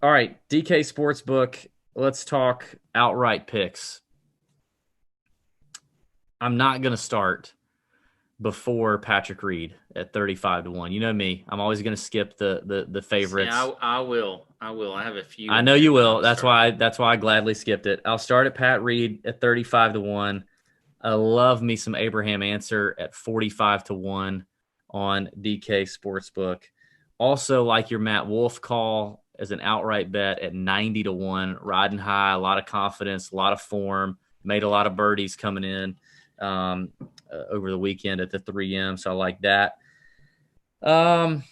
All right, DK Sportsbook. Let's talk outright picks. I'm not going to start before Patrick Reed at 35-1. You know me. I'm always going to skip the See, I, favorites. I will. I will. I have a few I in know here, you but will. I'll That's start. why I gladly skipped it. I'll start at Pat Reed at 35-1. I love me some Abraham Answer at 45-1 on DK Sportsbook. Also like your Matt Wolf call as an outright bet at 90-1, riding high, a lot of confidence, a lot of form, made a lot of birdies coming in over the weekend at the 3M. So I like that. Um,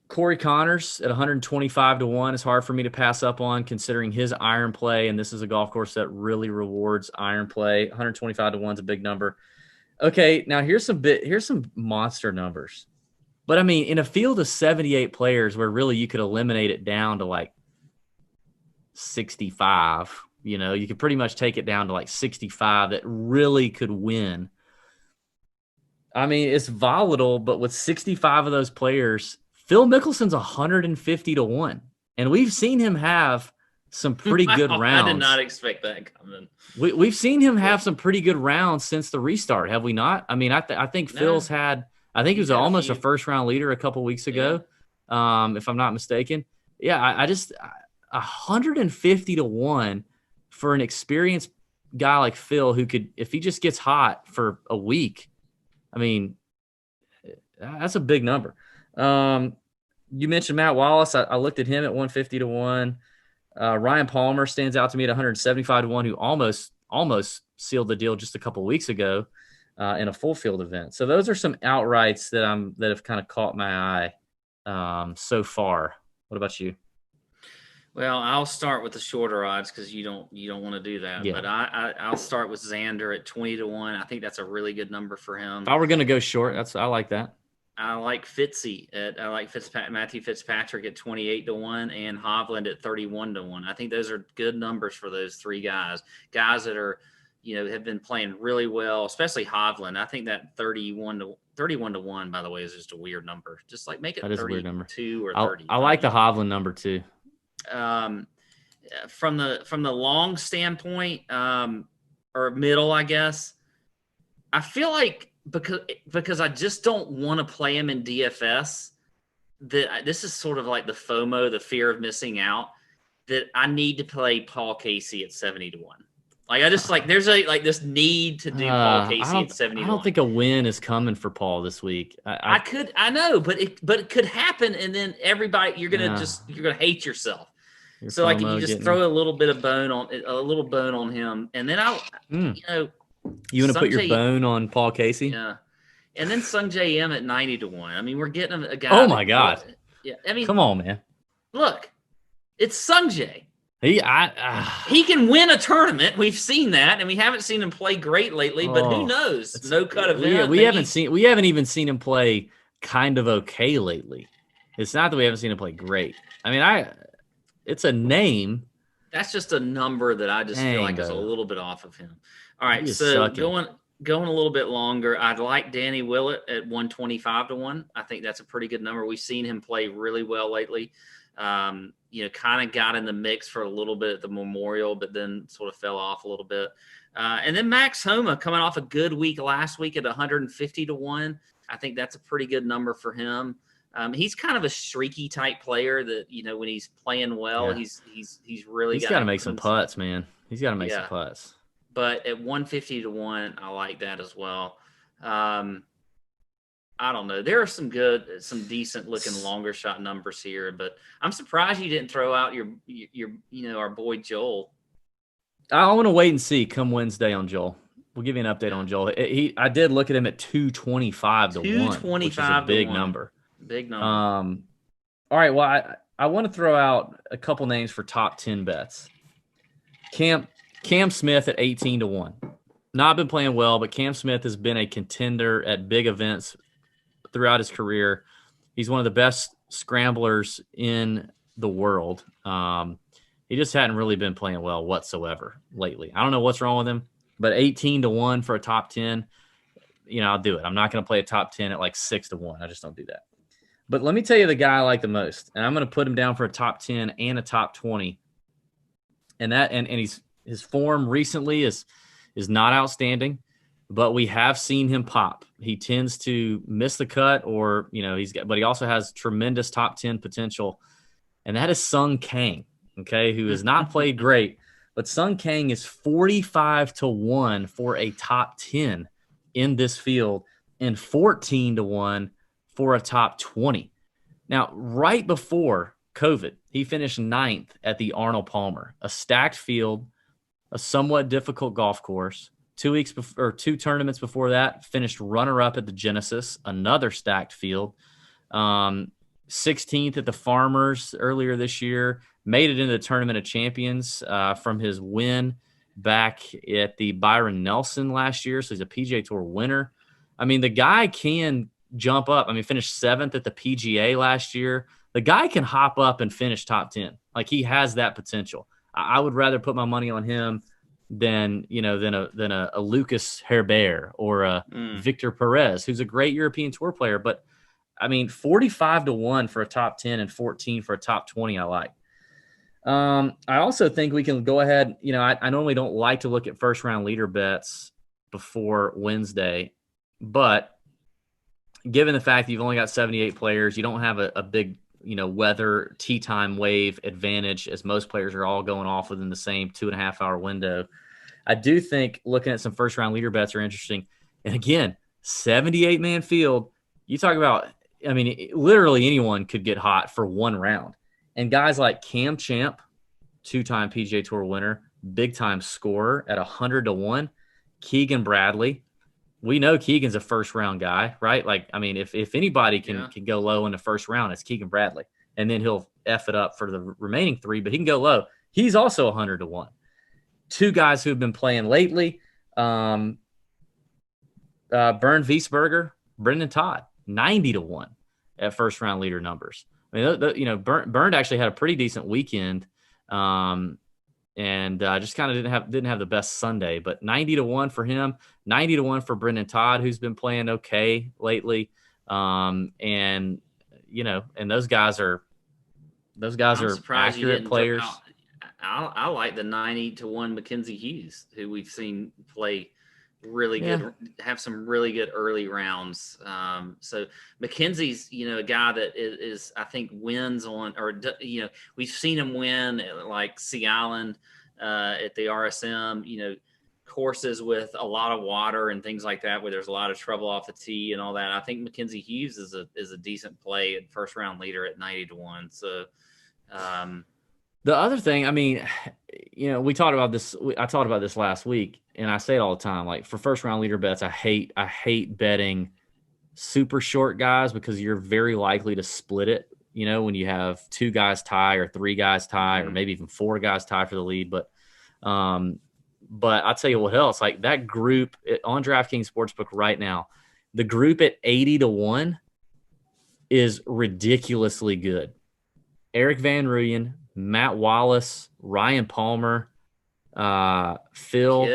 Corey Connors at 125-1 is hard for me to pass up on considering his iron play. And this is a golf course that really rewards iron play. 125-1 is a big number. Okay, now here's some monster numbers. But I mean, in a field of 78 players where really you could eliminate it down to like 65, you could pretty much take it down to like 65 that really could win. I mean, it's volatile, but with 65 of those players, Phil Mickelson's 150-1. And we've seen him have some pretty good Wow, I did rounds. not expect that coming. We've seen him But have some pretty good rounds since the restart, have we not? I mean, I think no, Phil's had, I think he he's was had a almost a few. first round leader a couple weeks Yeah. ago, if I'm not mistaken. Yeah, I just 150-1 for an experienced guy like Phil who could, if he just gets hot for a week, I mean, that's a big number. Um, you mentioned Matt Wallace. I looked at him at 150-1. Ryan Palmer stands out to me at 175-1, who almost sealed the deal just a couple weeks ago in a full field event. So those are some outrights that have kind of caught my eye so far. What about you? Well, I'll start with the shorter odds because you don't want to do that. Yeah. But I'll start with Xander at 20-1. I think that's a really good number for If him. I were gonna go short, I like that. I like Matthew Fitzpatrick at 28-1 and Hovland at 31-1. I think those are good numbers for those three guys that are, have been playing really well, especially Hovland. I think that 31-1, by the way, is just a weird number. Just like make That it is a weird number. 32 or I 30. I like don't the know. Hovland number too. Um, from the long standpoint, or middle, I guess. I feel like because I just don't want to play him in DFS. That this is sort of like the FOMO, the fear of missing out. That I need to play Paul Casey at 70-1. Like I just like there's this need to do Paul Casey at seventy I to don't one. think a win is coming for Paul this week. I know, but it could happen, and then everybody Yeah, you're gonna hate yourself. your So like if you FOMO just getting you. throw a little bone on him, and then I'll Mm. you know You want to put Sung your J bone on Paul Casey? yeah, and then Sung J M at 90-1. I mean, we're getting a Oh guy my that God! yeah. I mean, Come on, man. look, it's Sung J. He, I, He can win a tournament. We've seen that, and we haven't seen him play great lately. But who oh, knows? No cut event. we haven't Maybe seen we haven't even seen him play kind of okay lately. It's not that we haven't seen him play great. I mean, it's a name. that's just a number that I just feel Dang like is a though, little bit off of him. All he right, is so sucking. going a little bit longer, I'd like Danny Willett at 125-1. I think that's a pretty good number. We've seen him play really well lately. Kind of got in the mix for a little bit at the Memorial, but then sort of fell off a little bit. And then Max Homa coming off a good week last week at 150-1. I think that's a pretty good number for him. He's kind of a streaky type player that when he's playing well, Yeah, he's really he's got got to to make put some him. putts, man. He's got to make some Yeah, putts. but at 150-1, I like that as well. Um, I don't know. There are some decent looking longer shot numbers here, but I'm surprised you didn't throw out your our boy Joel. I want to wait and see come Wednesday on Joel. We'll give you an update Yeah, on Joel. I did look at him at 225-1, which is a 225 to big one, number. big number. All right. Well, I want to throw out a couple names for top 10 bets. Cam Smith at 18-1. Not been playing well, but Cam Smith has been a contender at big events throughout his career. He's one of the best scramblers in the world. He just hadn't really been playing well whatsoever lately. I don't know what's wrong with him, but 18-1 for a top 10, I'll do it. I'm not going to play a top 10 at like 6-1. I just don't do that. But let me tell you the guy I like the most, and I'm going to put him down for a top 10 and a top 20. And his form recently is not outstanding, but we have seen him pop. He tends to miss the cut, or but he also has tremendous top 10 potential, and that is Sung Kang. Okay, who has not played great, but Sung Kang is 45-1 for a top 10 in this field, and 14-1 for a top 20. Now, right before COVID, he finished 9th at the Arnold Palmer, a stacked field, a somewhat difficult golf course. 2 tournaments before that, finished runner-up at the Genesis, another stacked field. 16th at the Farmers earlier this year, made it into the Tournament of Champions from his win back at the Byron Nelson last year. So he's a PGA Tour winner. I mean, the guy can jump up. I mean, finished 7th at the PGA last year. The guy can hop up and finish top 10. Like, he has that potential. I would rather put my money on him than a Lucas Herbert or a Victor Perez, who's a great European Tour player. But I mean, 45-1 for a top 10 and 14 for a top 20, I like. I also think we can go ahead. I normally don't like to look at first round leader bets before Wednesday, but given the fact that you've only got 78 players, you don't have a big, weather tee time wave advantage, as most players are all going off within the same 2.5 hour window. I do think looking at some first round leader bets are interesting. And again, 78-man field, you talk about, I mean, literally anyone could get hot for one round. And guys like Cam Champ, 2-time PGA Tour winner, big-time scorer at 100-1. Keegan Bradley. We know Keegan's a first-round guy, right? Like, I mean, if anybody can go low in the first round, it's Keegan Bradley. And then he'll F it up for the remaining 3, but he can go low. He's also 100-1. 2 guys who have been playing lately, Bernd Wiesberger, Brendan Todd, 90-1 at first round leader numbers. I mean, Bernd actually had a pretty decent weekend, and just kind of didn't have the best Sunday. But 90-1 for him, 90-1 for Brendan Todd, who's been playing okay lately. And those guys are accurate players. I like the 90-1 Mackenzie Hughes, who we've seen play really good, have some really good early rounds. So Mackenzie's, a guy that is I think wins on, or we've seen him win at like Sea Island, at the RSM, courses with a lot of water and things like that, where there's a lot of trouble off the tee and all that. I think Mackenzie Hughes is a decent play at first round leader at 90-1. So, the other thing, I mean, we talked about this. I talked about this last week, and I say it all the time. Like, for first round leader bets, I hate betting super short guys, because you're very likely to split it. When you have 2 guys tie or 3 guys tie, or maybe even 4 guys tie for the lead. But I'll tell you what else. Like, that group on DraftKings Sportsbook right now, the group at 80-1 is ridiculously good. Eric Van Rooyen, Matt Wallace, Ryan Palmer, Phil,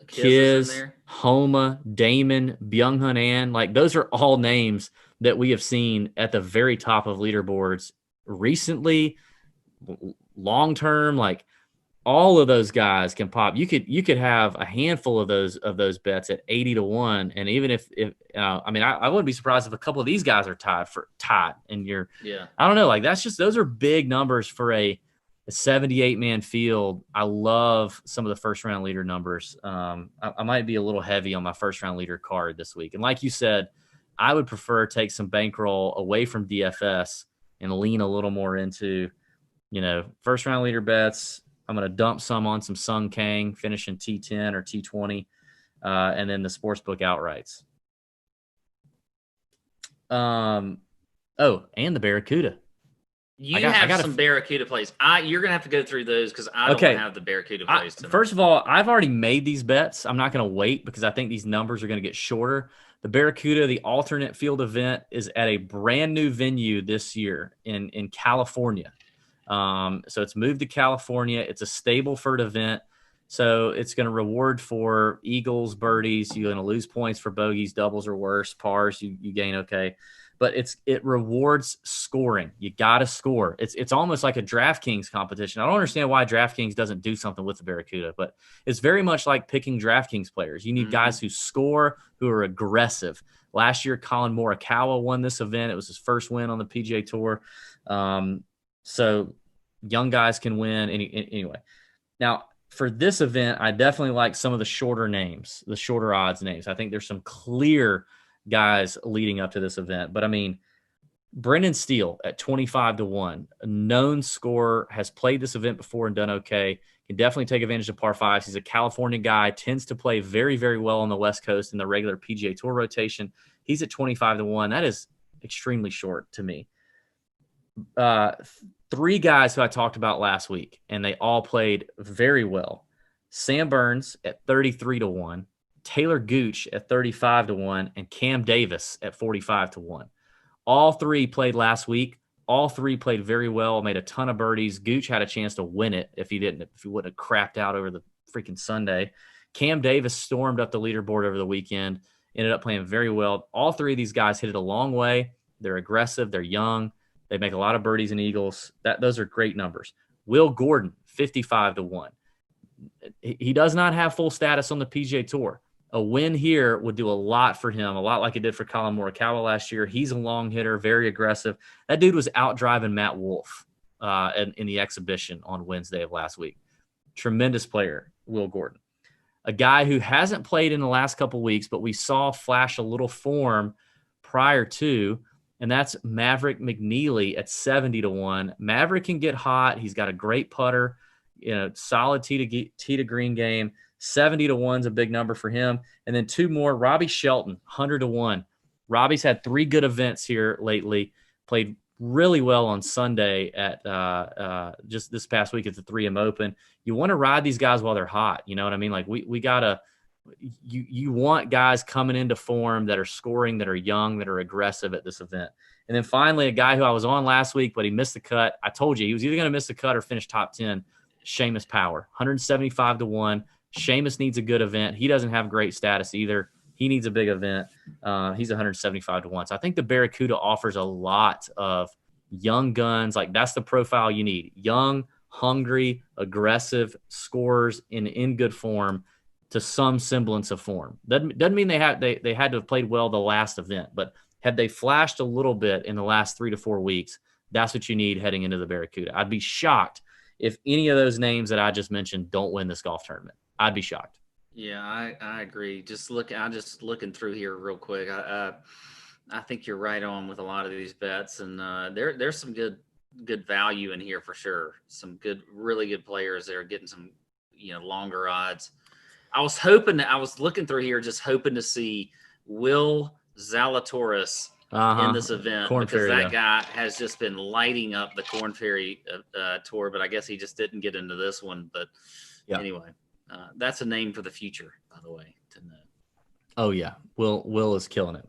Kiz, Homa, Damon, Byung-Hun An. Like, those are all names that we have seen at the very top of leaderboards recently, long term. Like, all of those guys can pop. You could have a handful of those bets at 80-1, and even if I mean, I wouldn't be surprised if a couple of these guys are tied, and I don't know, like, those are big numbers for a 78-man field. I love some of the first round leader numbers. I might be a little heavy on my first round leader card this week, and like you said, I would prefer take some bankroll away from DFS and lean a little more into first round leader bets. I'm going to dump some on some Sung Kang, finishing T10 or T20, and then the sportsbook outrights. And the Barracuda. I got some Barracuda plays. You're going to have to go through those, because I don't have the Barracuda plays tonight. First of all, I've already made these bets. I'm not going to wait, because I think these numbers are going to get shorter. The Barracuda, the alternate field event, is at a brand new venue this year in California. So it's moved to California. It's a Stableford event. So it's going to reward for eagles, birdies. You're going to lose points for bogeys, doubles or worse, pars. You gain okay. but it rewards scoring. You got to score. It's almost like a DraftKings competition. I don't understand why DraftKings doesn't do something with the Barracuda, but it's very much like picking DraftKings players. You need guys who score, who are aggressive. Last year, Colin Morikawa won this event. It was his first win on the PGA Tour. So young guys can win anyway. Now, for this event, I definitely like some of the shorter names, the shorter odds names. I think there's some clear guys leading up to this event. But I mean, Brendan Steele at 25-1, a known scorer, has played this event before and done okay. Can definitely take advantage of par fives. He's a California guy, tends to play very, very well on the West Coast in the regular PGA Tour rotation. He's at 25-1. That is extremely short to me. Three guys who I talked about last week, and they all played very well. Sam Burns at 33-1, Taylor Gooch at 35-1, and Cam Davis at 45-1. All three played last week. All three played very well, made a ton of birdies. Gooch had a chance to win it if he wouldn't have crapped out over the freaking Sunday. Cam Davis stormed up the leaderboard over the weekend, ended up playing very well. All three of these guys hit it a long way. They're aggressive. They're young. They make a lot of birdies and eagles. Those are great numbers. Will Gordon, 55-1. He does not have full status on the PGA Tour. A win here would do a lot for him, a lot like it did for Colin Morikawa last year. He's a long hitter, very aggressive. That dude was out driving Matt Wolff in the exhibition on Wednesday of last week. Tremendous player, Will Gordon. A guy who hasn't played in the last couple weeks, but we saw flash a little form prior to, and that's Maverick McNeely at 70-1. Maverick can get hot. He's got a great putter, solid tee to green game. 70-1 is a big number for him. And then two more, Robbie Shelton, 100-1. Robbie's had three good events here lately, played really well on Sunday at just this past week at the 3M Open. You want to ride these guys while they're hot. You know what I mean? Like we got to – you want guys coming into form that are scoring, that are young, that are aggressive at this event. And then finally, a guy who I was on last week, but he missed the cut. I told you he was either going to miss the cut or finish top 10, Seamus Power, 175-1. Seamus needs a good event. He doesn't have great status either. He needs a big event. He's 175-1. So I think the Barracuda offers a lot of young guns. Like that's the profile you need. Young, hungry, aggressive, scorers in good form to some semblance of form. Doesn't mean they had to have played well the last event, but had they flashed a little bit in the last 3 to 4 weeks, that's what you need heading into the Barracuda. I'd be shocked if any of those names that I just mentioned don't win this golf tournament. I'd be shocked. Yeah, I agree. I'm just looking through here real quick. I think you're right on with a lot of these bets, and there's some good value in here for sure. Some really good players that are getting some longer odds. I was looking through here, just hoping to see Will Zalatoris in this event because that guy has just been lighting up the Korn Ferry Tour, but I guess he just didn't get into this one. But anyway. That's a name for the future, by the way, to know. Oh, yeah. Will is killing it.